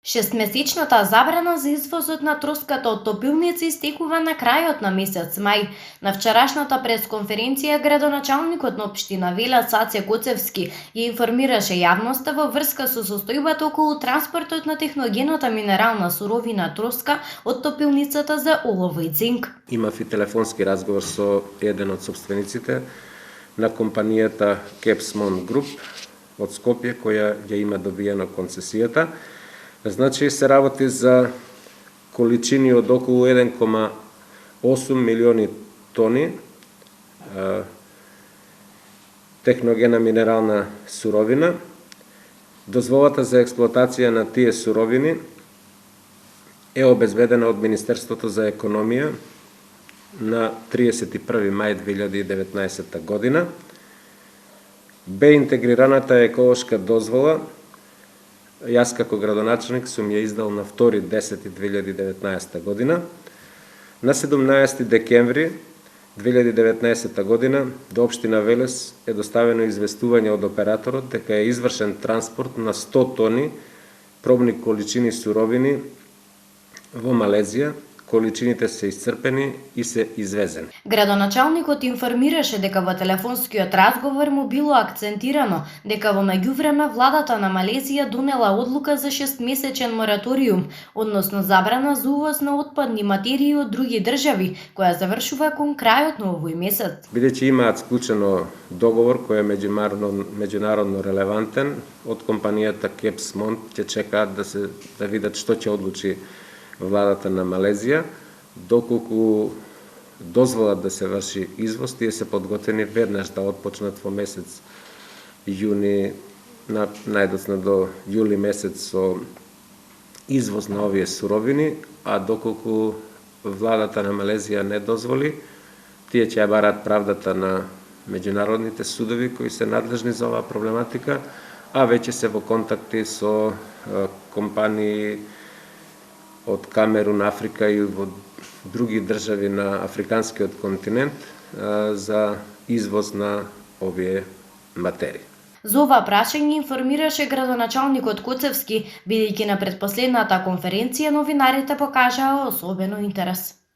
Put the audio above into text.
Шестмесечната забрана за извозот на троската од топилници истекува на крајот на месец мај. На вчерашната пресконференција градоначалникот на општина Вела Цаце Коцевски ја информираше јавноста во врска со состојбата околу транспортот на техногената минерална суровина троска од топилницата за олово и цинк. Имав и телефонски разговор со еден од собствениците на компанијата Кепсмон Груп од Скопје, која ја има добиено концесијата. Значи се работи за количини од околу 1,8 милиони тони техногена минерална суровина. Дозволата за експлоатација на тие суровини е обезбедена од Министерството за економија на 31. мај 2019 година. Бе интегрираната еколошка дозвола. Јас како градоначалник сум ја издал на 2.10.2019 година. На 17 декември 2019 година до општина Велес е доставено известување од операторот дека е извршен транспорт на 100 тони пробни количини суровини во Малезија. Количините се исцрпени и се извезени. Градоначалникот информираше дека во телефонскиот разговор му било акцентирано дека во меѓувреме владата на Малезија донела одлука за 6-месечен мораториум, односно забрана за увоз на отпадни материи од други држави, која завршува кон крајот на овој месец. Бидејќи имаат склучено договор кој е меѓународно релевантен, од компанијата Кепсмон ќе чекаат да видат што ќе одлучи владата на Малезија. Доколку дозволат да се врши извоз, тие се подготвени веднаш да отпочнат во месец јуни, најдоцна до јули месец со извоз на овие суровини, а доколку владата на Малезија не дозволи, тие ќе ја барат правдата на меѓународните судови кои се надлежни за оваа проблематика, а веќе се во контакти со компании од Камерун, Африка и во други држави на африканскиот континент за извоз на овие материи. За ова прашање информираше градоначалникот Коцевски, бидејќи на предпоследната конференција новинарите покажаа особено интерес.